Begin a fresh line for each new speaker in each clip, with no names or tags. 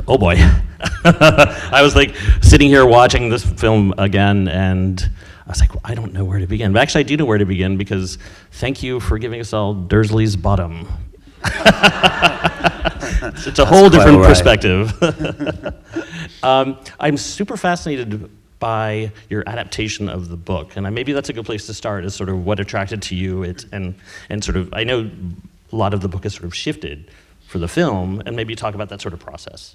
Oh boy. I was like sitting here watching this film again, and I was like, well, I don't know where to begin. But actually, I do know where to begin, because thank you for giving us all Dursley's Bottom. It's a whole different perspective. I'm super fascinated by your adaptation of the book, and maybe that's a good place to start, is sort of what attracted to you, and sort of, I know a lot of the book has sort of shifted for the film, and maybe talk about that sort of process.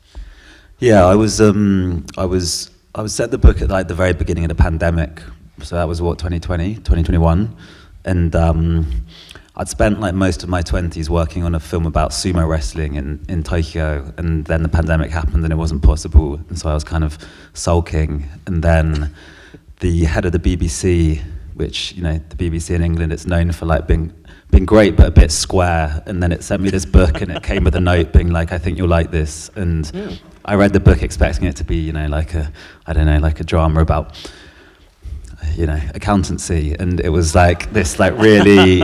Yeah, I was set the book at like the very beginning of the pandemic, so that was what, 2021, and I'd spent like most of my 20s working on a film about sumo wrestling in Tokyo, and then the pandemic happened and it wasn't possible, and so I was kind of sulking, and then the head of the BBC, which, you know, the BBC in England, it's known for like being great but a bit square, and then it sent me this book and it came with a note being like, I think you'll like this, and I read the book expecting it to be, you know, like a drama about, you know, accountancy, and it was like this like really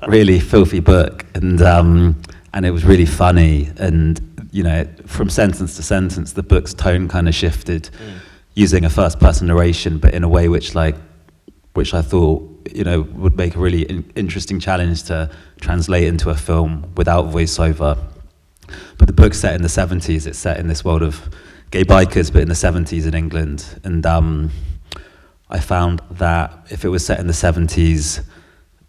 really filthy book, and it was really funny, and, you know, from sentence to sentence the book's tone kind of shifted, using a first person narration, but in a way which I thought, you know, would make a really interesting challenge to translate into a film without voiceover. But the book's set in the 70s, it's set in this world of gay bikers, but in the 70s in England, and I found that if it was set in the 70s,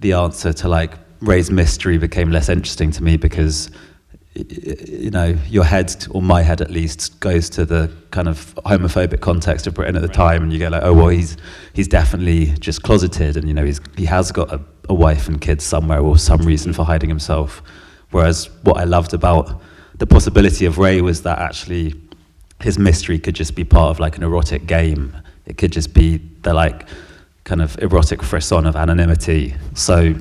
the answer to like Ray's mystery became less interesting to me, because, you know, your head, or my head at least, goes to the kind of homophobic context of Britain at the time, and you go like, oh well, he's definitely just closeted, and, you know, he has got a wife and kids somewhere, or some reason for hiding himself. Whereas what I loved about the possibility of Ray was that actually his mystery could just be part of like an erotic game. It could just be the like kind of erotic frisson of anonymity. So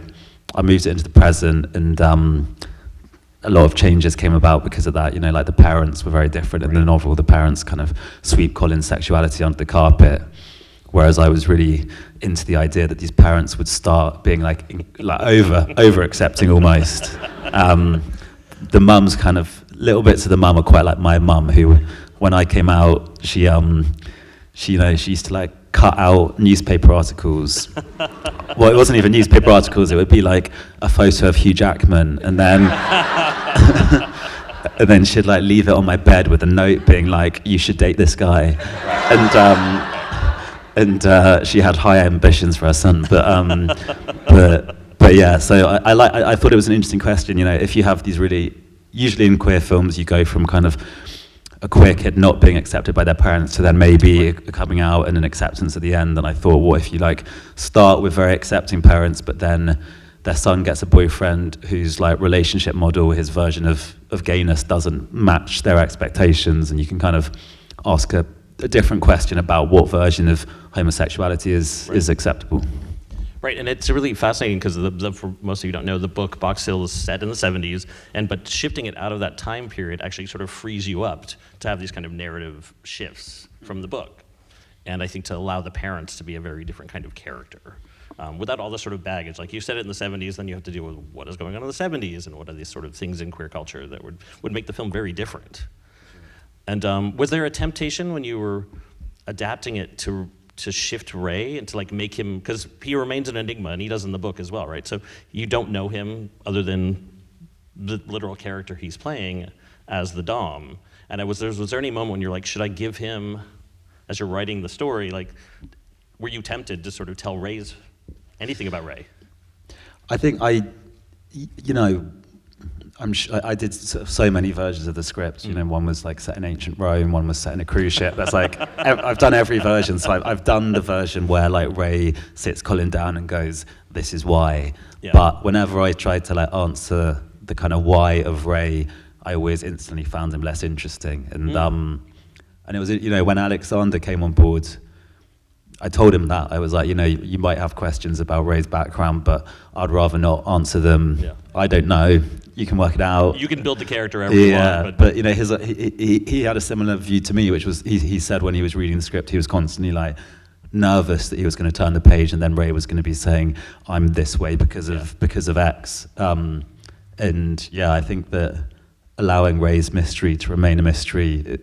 I moved it into the present, and a lot of changes came about because of that. You know, like the parents were very different in the novel. The parents kind of sweep Colin's sexuality under the carpet, whereas I was really into the idea that these parents would start being like over accepting almost. The mums kind of, little bits of the mum are quite like my mum, who, when I came out, she you know, she used to like cut out newspaper articles. Well, it wasn't even newspaper articles, it would be like a photo of Hugh Jackman, and then and then she'd like leave it on my bed with a note being like, you should date this guy. And she had high ambitions for her son, but yeah, so I thought it was an interesting question, you know, if you have these really, usually in queer films you go from kind of a queer kid not being accepted by their parents to then maybe a coming out and an acceptance at the end, and I thought, what if you like start with very accepting parents, but then their son gets a boyfriend whose like relationship model, his version of gayness doesn't match their expectations, and you can kind of ask a different question about what version of homosexuality is acceptable.
Right, and it's really fascinating because for most of you who don't know, the book Box Hill is set in the 70s, but shifting it out of that time period actually sort of frees you up to have these kind of narrative shifts from the book. And I think to allow the parents to be a very different kind of character. Without all this sort of baggage. Like you said it in the 70s, then you have to deal with what is going on in the 70s and what are these sort of things in queer culture that would make the film very different. And was there a temptation when you were adapting it to shift Ray and to like make him, because he remains an enigma, and he does in the book as well, right? So you don't know him other than the literal character he's playing as the Dom. And was there any moment when you're like, should I give him, as you're writing the story, like, were you tempted to sort of tell anything about Ray?
I think you know, I did so many versions of the script. You know, one was like set in ancient Rome, one was set in a cruise ship. That's like, I've done every version. So I've done the version where like Ray sits Colin down and goes, "This is why." Yeah. But whenever I tried to like answer the kind of why of Ray, I always instantly found him less interesting. And it was, you know, when Alexander came on board, I told him that. I was like, you know, you might have questions about Ray's background, but I'd rather not answer them. Yeah. I don't know. You can work it out. You can build the character however you want. But you know, he had a similar view to me, which was he said when he was reading the script, he was constantly like nervous that he was going to turn the page and then Ray was going to be saying, "I'm this way because of X." And yeah, I think that allowing Ray's mystery to remain a mystery,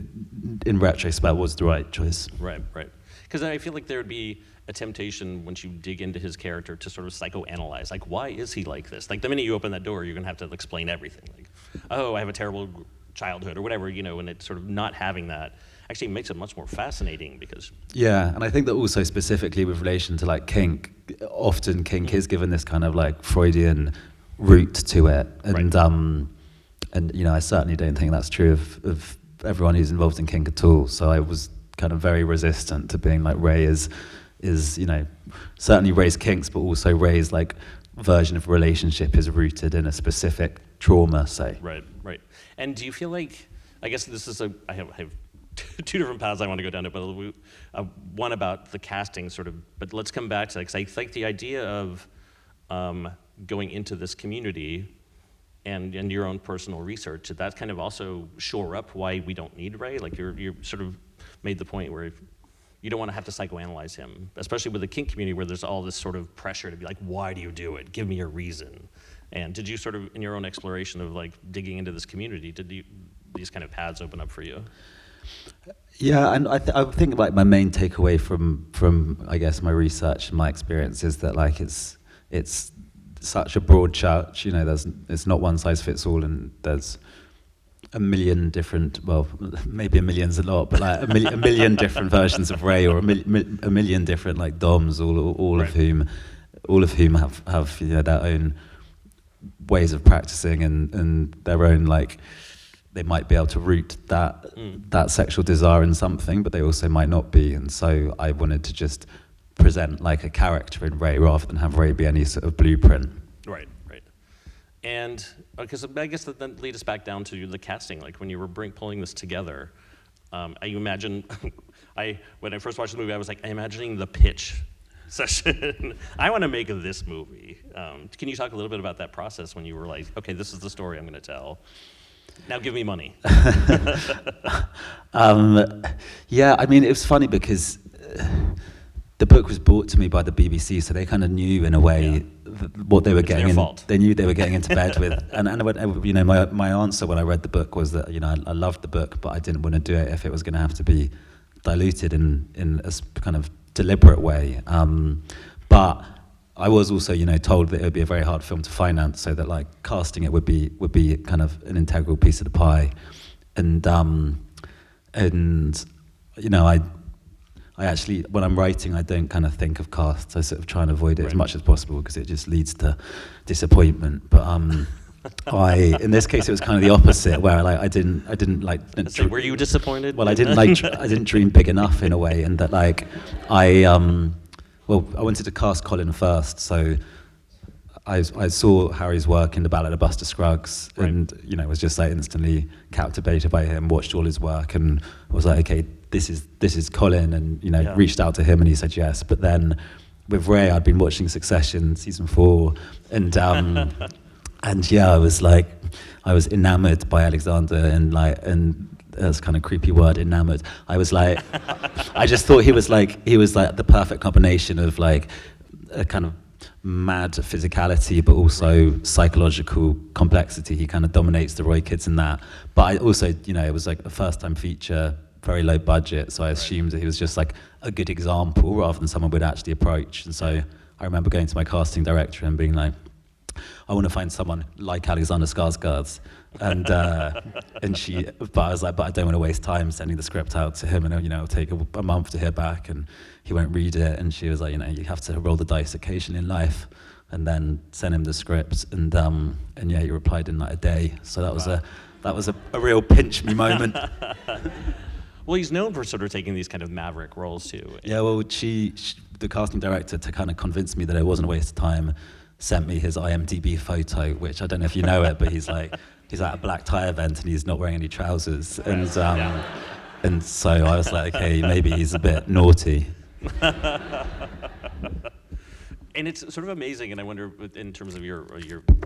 in retrospect, was the right choice.
Right, right. Because I feel like there would be a temptation once you dig into his character to sort of psychoanalyze, like, why is he like this? Like, the minute you open that door, you're gonna have to explain everything. Like, oh, I have a terrible childhood or whatever, you know, and it's sort of not having that actually makes it much more fascinating because...
Yeah, and I think that also specifically with relation to like kink, often kink is given this kind of like Freudian root to it. And, and you know, I certainly don't think that's true of everyone who's involved in kink at all. So I was kind of very resistant to being like Ray is, you know, certainly Ray's kinks, but also Ray's like version of relationship is rooted in a specific trauma, say.
Right, right. And do you feel like, I guess this is I have two different paths I want to go down to, but one about the casting sort of, but let's come back to that, because I think the idea of going into this community and your own personal research, did that kind of also shore up why we don't need Ray? Like you're sort of made the point where you don't want to have to psychoanalyze him, especially with the kink community where there's all this sort of pressure to be like, why do you do it? Give me a reason. And did you sort of, in your own exploration of like digging into this community, these kind of paths open up for you?
Yeah, and I think like my main takeaway from I guess my research and my experience is that like it's such a broad church, you know, it's not one size fits all, and there's a million different, well, maybe a million's a lot, but like a million different versions of Ray, or a million different like DOMs, all of whom have you know their own ways of practicing and their own like, they might be able to root that sexual desire in something, but they also might not be. And so I wanted to just present like a character in Ray rather than have Ray be any sort of blueprint.
Right, right. And because I guess that then lead us back down to the casting. Like when you were pulling this together, I imagine, when I first watched the movie, I was like, imagining the pitch session. I want to make this movie. Can you talk a little bit about that process when you were like, okay, this is the story I'm going to tell. Now give me money.
Yeah, I mean, it was funny because the book was brought to me by the BBC, so they kind of knew in a way what they were getting.
Their fault.
They knew they were getting into bed with. And you know, my answer when I read the book was that, you know, I loved the book, but I didn't want to do it if it was going to have to be diluted in a kind of deliberate way. But I was also, you know, told that it would be a very hard film to finance, so that like casting it would be kind of an integral piece of the pie, and you know, I actually, when I'm writing, I don't kind of think of casts. I sort of try and avoid it as much as possible because it just leads to disappointment. But in this case, it was kind of the opposite, where like I didn't like.
So were you disappointed?
Well, I didn't dream big enough in a way, and that like Well, I wanted to cast Colin first, so I saw Harry's work in The Ballad of Buster Scruggs, and you know, was just like instantly captivated by him. Watched all his work, and was like, okay, this is Colin, and you know, reached out to him, and he said yes. But then with Ray, I'd been watching Succession season 4, and and yeah, I was enamored by Alexander, and that's kind of creepy word, enamored. I was like, I just thought he was like the perfect combination of like a kind of mad physicality, but also psychological complexity. He kind of dominates the Roy Kids in that. But I also, you know, it was like a first-time feature, very low budget, so I assumed that he was just like a good example rather than someone we'd actually approach. And so I remember going to my casting director and being like, I want to find someone like Alexander Skarsgård, and but I was like, but I don't want to waste time sending the script out to him, and you know, it'll take a month to hear back, and he won't read it. And she was like, you know, you have to roll the dice occasionally in life, and then send him the script, and yeah, he replied in like a day. So that was a real pinch me moment.
Well, he's known for sort of taking these kind of maverick roles too.
Yeah, well, she the casting director, to kind of convince me that it wasn't a waste of time, sent me his IMDb photo, which I don't know if you know it, but he's at a black tie event and he's not wearing any trousers, and so I was like, okay, maybe he's a bit naughty.
And it's sort of amazing, and I wonder, in terms of your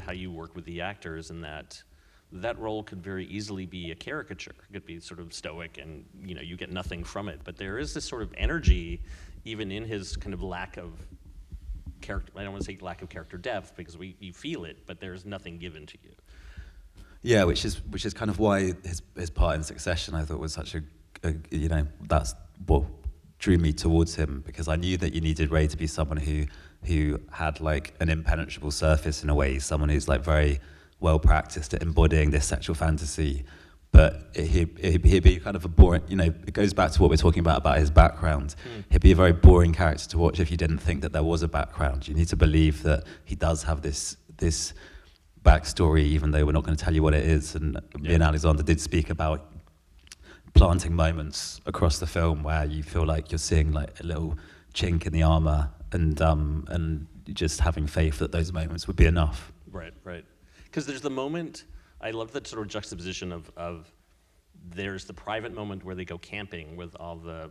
how you work with the actors, and that role could very easily be a caricature. It could be sort of stoic, and you know, you get nothing from it. But there is this sort of energy, even in his kind of lack of character. I don't want to say lack of character depth, because you feel it, but there's nothing given to you.
Yeah, which is kind of why his part in Succession I thought was such a that's what drew me towards him, because I knew that you needed Ray to be someone who had like an impenetrable surface in a way, someone who's like very well practiced at embodying this sexual fantasy, but he'd be kind of a boring, it goes back to what we're talking about his background. He'd be a very boring character to watch if you didn't think that there was a background. You need to believe that he does have this backstory, even though we're not going to tell you what it is. And me and Alexander did speak about planting moments across the film where you feel like you're seeing like a little chink in the armor, and just having faith that those moments would be enough.
Right. Because there's the moment, I love that sort of juxtaposition of there's the private moment where they go camping with all the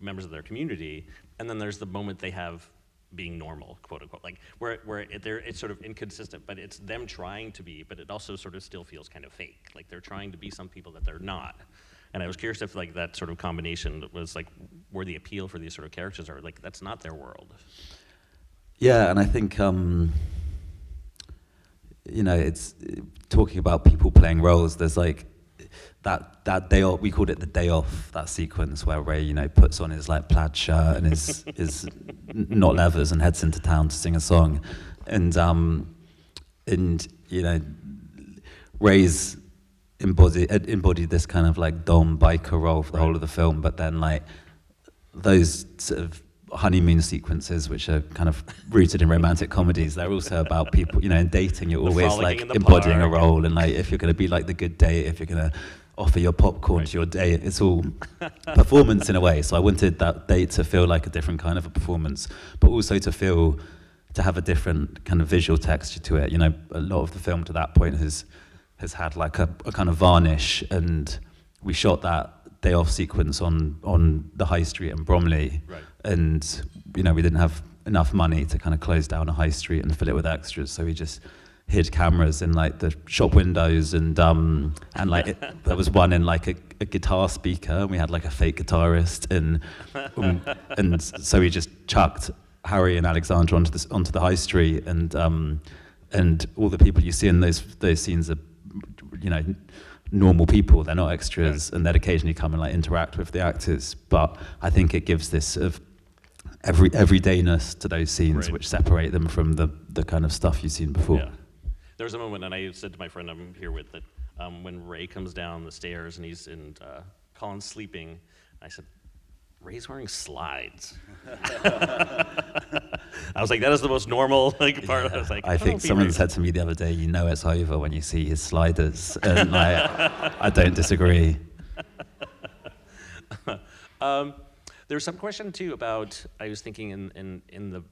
members of their community, and then there's the moment they have being normal, quote unquote, like where it's sort of inconsistent, but it's them trying to be, but it also sort of still feels kind of fake, like they're trying to be some people that they're not. And I was curious if like that sort of combination was like where the appeal for these sort of characters are, like that's not their world.
Yeah, and I think it's talking about people playing roles. There's like that day off, we called it the day off, that sequence where Ray, puts on his like plaid shirt and his not leathers and heads into town to sing a song, and Ray's embodied this kind of like dom biker role for the whole of the film, but then like those sort of honeymoon sequences, which are kind of rooted in romantic comedies, they're also about people, in dating you're always like embodying a role, and like if you're going to be like the good date, if you're going to offer your popcorn to your date, it's all performance in a way. So I wanted that date to feel like a different kind of a performance, but also to have a different kind of visual texture to it. A lot of the film to that point has had like a kind of varnish, and we shot that day off sequence on the high street in Bromley, and we didn't have enough money to kind of close down a high street and fill it with extras, so we just hid cameras in like the shop windows, and like there was one in like a guitar speaker, and we had like a fake guitarist, and so we just chucked Harry and Alexander onto the high street, and all the people you see in those scenes are normal people. They're not extras, and they'd occasionally come and like interact with the actors, but I think it gives this sort of everydayness to those scenes, which separate them from the kind of stuff you've seen before.
There was a moment, and I said to my friend I'm here with, that when Ray comes down the stairs and Colin's sleeping, I said, Ray's wearing slides. I was like, that is the most normal part. I was like,
I think someone said to me the other day, it's over when you see his sliders, and I don't disagree.
There's some question too about, I was thinking in the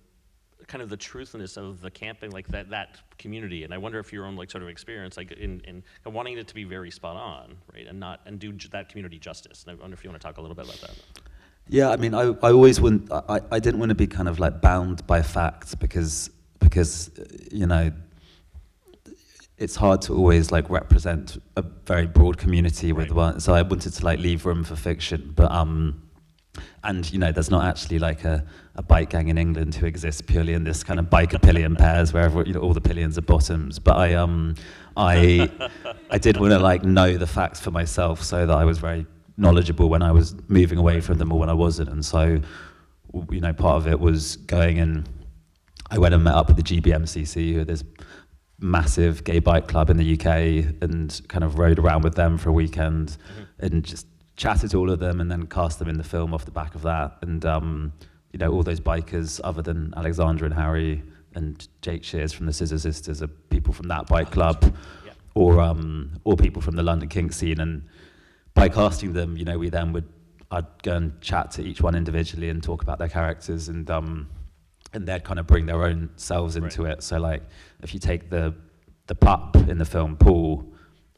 kind of the truthfulness of the camping, like that community, and I wonder if your own like sort of experience, like in wanting it to be very spot on, right, and do that community justice. And I wonder if you want to talk a little bit about that.
Yeah, I mean, I always wouldn't. I didn't want to be kind of like bound by facts, because it's hard to always like represent a very broad community with one. So I wanted to like leave room for fiction, but and there's not actually like a bike gang in England who exists purely in this kind of biker pillion pairs where all the pillions are bottoms. But I did want to like know the facts for myself, so that I was very knowledgeable when I was moving away from them or when I wasn't. And so part of it was going, and I went and met up with the GBMCC, who are this massive gay bike club in the UK, and kind of rode around with them for a weekend, and just chatted to all of them, and then cast them in the film off the back of that. And all those bikers, other than Alexander and Harry and Jake Shears from the Scissor Sisters, are people from that bike club, or people from the London kink scene. And by casting them, I'd go and chat to each one individually and talk about their characters, and they'd kind of bring their own selves into it. So like, if you take the pup in the film, Paul,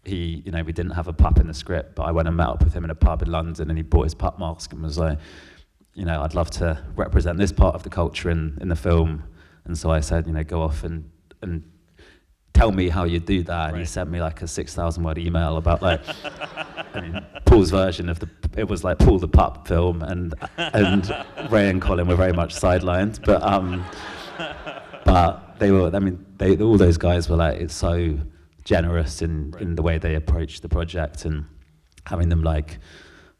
we didn't have a pup in the script, but I went and met up with him in a pub in London, and he bought his pup mask and was like, I'd love to represent this part of the culture in the film. And so I said, go off and tell me how you do that. And he sent me like a 6,000 word email about like, Paul's version of it was like Paul the Pup film, and Ray and Colin were very much sidelined, but they were, all those guys were like, it's so generous in the way they approached the project, and having them like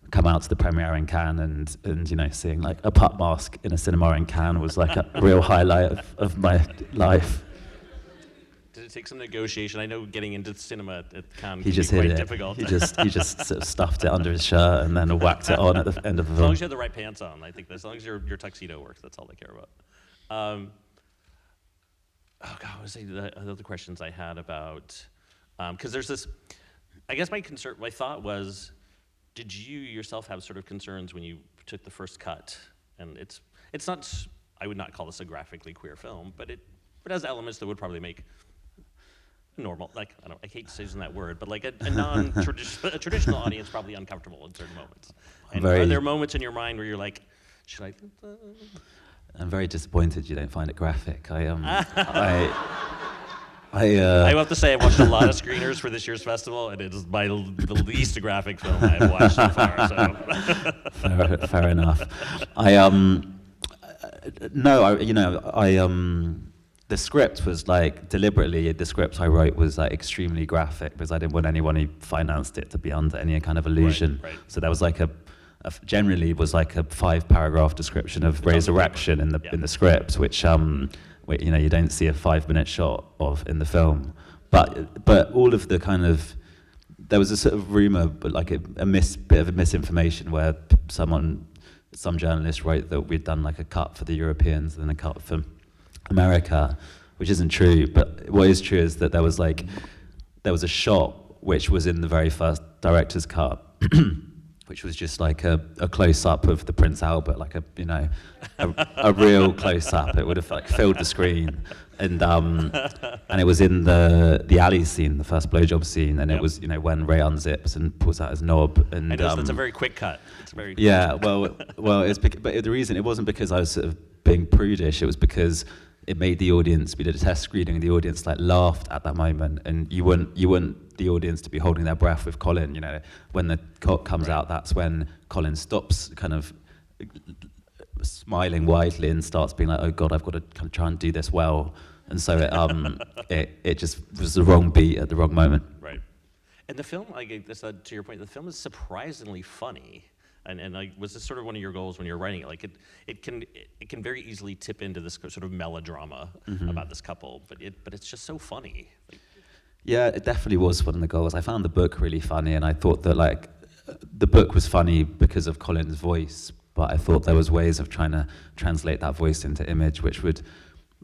come out to the premiere in Cannes and you know, seeing like a pup mask in a cinema in Cannes was like a real highlight of my life.
Did it take some negotiation? I know getting into cinema at Cannes
He
can
just
be
hid
quite
it.
difficult.
He just sort of stuffed it under his shirt and then whacked it on at the end of the
As long
film.
as you have the right pants on, I think as long as your tuxedo works, that's all they care about. Oh God, what was the other questions I had about? Because there's this, I guess my thought was, did you yourself have sort of concerns when you took the first cut? And it's not, I would not call this a graphically queer film, but it has elements that would probably make normal, like, I hate using that word, but like a traditional audience probably uncomfortable in certain moments. And are there moments in your mind where you're like, should I?
I'm very disappointed you don't find it graphic. I
have to say I've watched a lot of screeners for this year's festival, and it is the least graphic film I've watched so far. So.
fair enough. The script was like deliberately. The script I wrote was like extremely graphic because I didn't want anyone who financed it to be under any kind of illusion.
Right.
So there was like generally was like a 5-paragraph description of Ray's erection in the script, which you know, you don't see a 5-minute shot of in the film, but all of the kind of, there was a sort of rumor, but like bit of a misinformation where some journalist wrote that we'd done like a cut for the Europeans and then a cut for America, which isn't true. But what is true is that there was a shot which was in the very first director's cut. Which was just like a close-up of the Prince Albert, like a real close-up. It would have like filled the screen, and it was in the alley scene, the first blowjob scene, and it was, you know, when Ray unzips and pulls out his knob. And
I know that's a very quick cut. It's very
yeah. Well, but the reason it wasn't because I was sort of being prudish. It was because it made the audience. We did a test screening, and the audience like laughed at that moment, and you want the audience to be holding their breath with Colin. You know, when the cock comes out, that's when Colin stops kind of smiling widely and starts being like, "Oh God, I've got to kind of try and do this well." And so it just was the wrong beat at the wrong moment.
Right. And the film, like this, to your point, the film is surprisingly funny. And like, was this sort of one of your goals when you were writing it? Like, it can very easily tip into this sort of melodrama about this couple, but it's just so funny. Like,
yeah, it definitely was one of the goals. I found the book really funny, and I thought that like the book was funny because of Colin's voice, but I thought there was ways of trying to translate that voice into image, which would,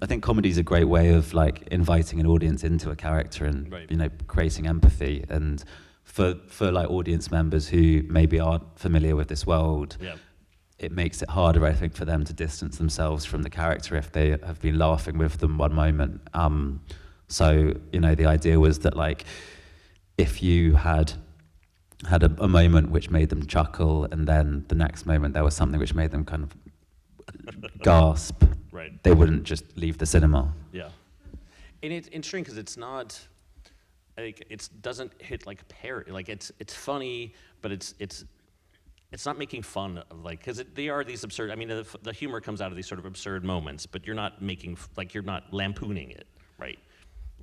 I think comedy is a great way of like inviting an audience into a character and you know, creating empathy. And for like audience members who maybe aren't familiar with this world, it makes it harder, I think, for them to distance themselves from the character if they have been laughing with them one moment. So, you know, the idea was that like if you had a moment which made them chuckle, and then the next moment there was something which made them kind of gasp, they wouldn't just leave the cinema.
Yeah, and it's interesting because it's not, like, it doesn't hit like parody. Like it's funny, but it's not making fun of, like, because they are these absurd. I mean, the humor comes out of these sort of absurd moments, but you're not making, like, you're not lampooning it, right?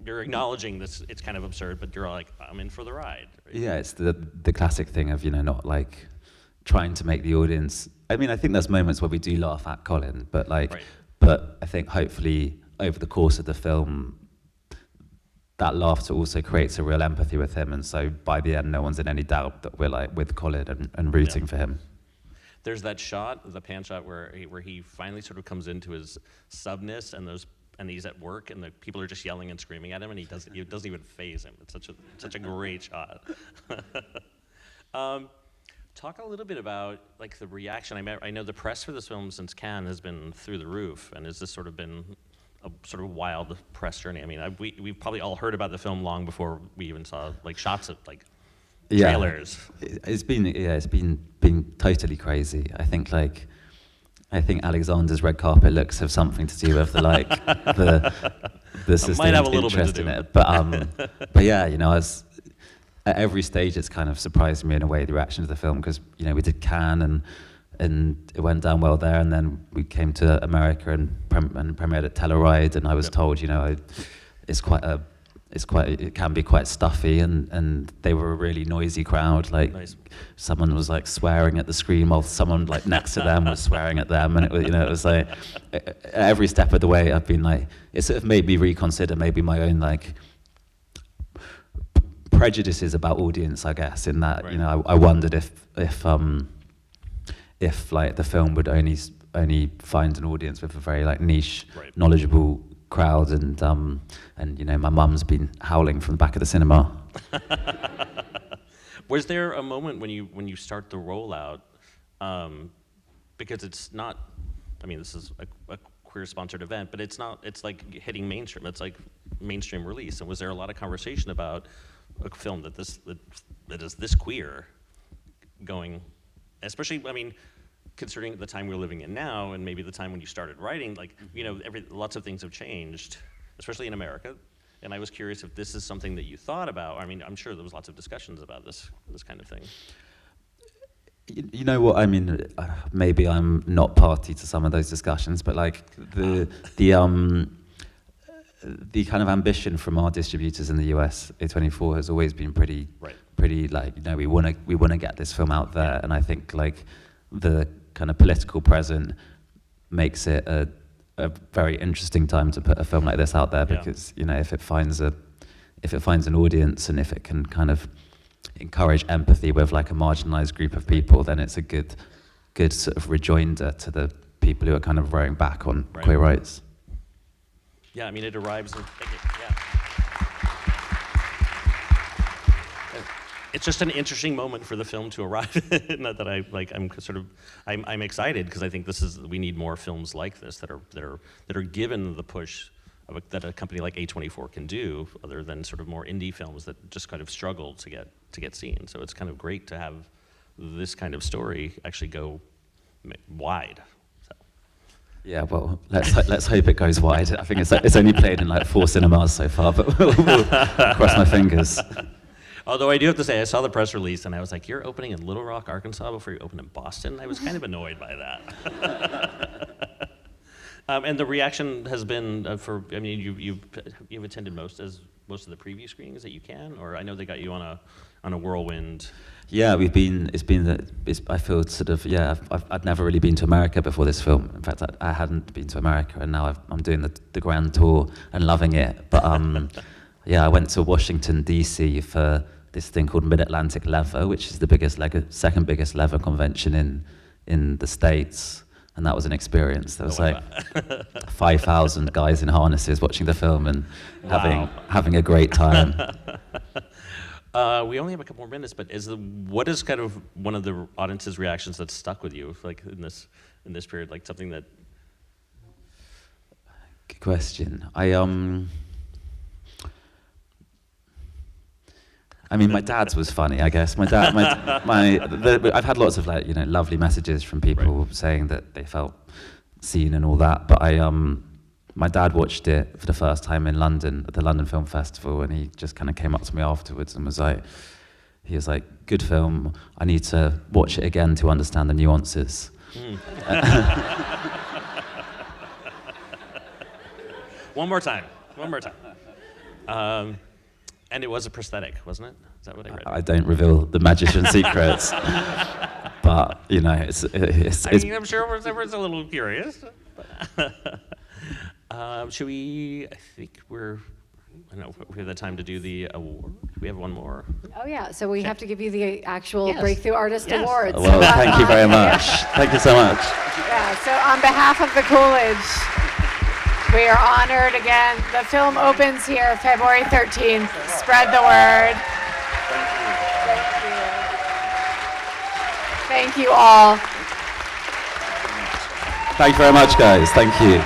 You're acknowledging this, it's kind of absurd, but you're like, I'm in for the ride. Right?
Yeah, it's the classic thing of, you know, not like trying to make the audience. I mean, I think there's moments where we do laugh at Colin, but like, but I think hopefully over the course of the film, that laughter also creates a real empathy with him, and so by the end, no one's in any doubt that we're like with Colin and rooting for him.
There's that shot, the pan shot, where he finally sort of comes into his subness, and he's at work, and the people are just yelling and screaming at him, and it doesn't even faze him. It's such a great shot. Talk a little bit about like the reaction. I know the press for this film since Cannes has been through the roof, and has this sort of been a sort of wild press journey? I mean, we've probably all heard about the film long before we even saw like shots of like trailers.
It's been totally crazy. I think Alexander's red carpet looks have something to do with the system's interest in it. But yeah, you know, at every stage it's kind of surprised me in a way, the reaction to the film, because, you know, we did Cannes and it went down well there, and then we came to America and premiered at Telluride, and I was told, you know, it's quite a it can be quite stuffy, and they were a really noisy crowd. Like
Nice.
someone was like swearing at the screen while someone like next to them was swearing at them, and it was, it was like every step of the way I've been like, it sort of made me reconsider maybe my own like prejudices about audience, I guess, in that
Right.
I wondered if like the film would only find an audience with a very like niche,
Right.
knowledgeable crowd, and my mum's been howling from the back of the cinema.
Was there a moment when you start the rollout, because it's not, I mean, this is a queer-sponsored event, but it's like hitting mainstream. It's like mainstream release. And was there a lot of conversation about a film that is this queer, going, especially, I mean, considering the time we're living in now, and maybe the time when you started writing, like, lots of things have changed, especially in America. And I was curious if this is something that you thought about. I mean, I'm sure there was lots of discussions about this kind of thing.
You know what I mean? Maybe I'm not party to some of those discussions, but like the kind of ambition from our distributors in the US, A24, has always been pretty like, we want to get this film out there, and I think like the kind of political present makes it a very interesting time to put a film like this out there, because if it finds an audience, and if it can kind of encourage empathy with like a marginalized group of people, then it's a good sort of rejoinder to the people who are kind of rowing back on queer rights.
Yeah, I mean, it arrives in, it's just an interesting moment for the film to arrive. Not that I'm excited, because I think we need more films like this that are given the push that a company like A24 can do, other than sort of more indie films that just kind of struggle to get seen. So it's kind of great to have this kind of story actually go wide. So.
Yeah, well, let's hope it goes wide. I think it's only played in like 4 cinemas so far, but we'll cross my fingers.
Although I do have to say, I saw the press release and I was like, you're opening in Little Rock, Arkansas before you open in Boston? I was kind of annoyed by that. And the reaction has been you've attended most of the preview screenings that you can, or I know they got you on a whirlwind.
Yeah, I feel sort of, I'd never really been to America before this film. In fact, I hadn't been to America, and now I'm doing the grand tour and loving it. But I went to Washington, D.C. for this thing called Mid-Atlantic Leather, which is the second biggest leather convention in the States. And that was an experience. There was 5,000 guys in harnesses watching the film and having a great time.
We only have a couple more minutes, but what is kind of one of the audience's reactions that stuck with you, like in this period, like something that?
Good question. I mean, my dad's was funny, I guess. My dad, I've had lots of lovely messages from people saying that they felt seen and all that. But my dad watched it for the first time in London at the London Film Festival, and he just kind of came up to me afterwards and was like, good film. I need to watch it again to understand the nuances.
One more time. And it was a prosthetic, wasn't it? Is that what I read?
I don't reveal the magician's secrets, but it's.
I'm sure everyone's a little curious. Should we? I think I don't know if we have the time to do the award. We have one more.
Oh yeah, so we have to give you the actual Breakthrough Artist Award.
Well, thank you very much. Thank you so much.
Yeah. So on behalf of the Coolidge, we are honored again. The film opens here February 13th. Spread the word.
Thank you.
Thank you all.
Thank you very much, guys. Thank you.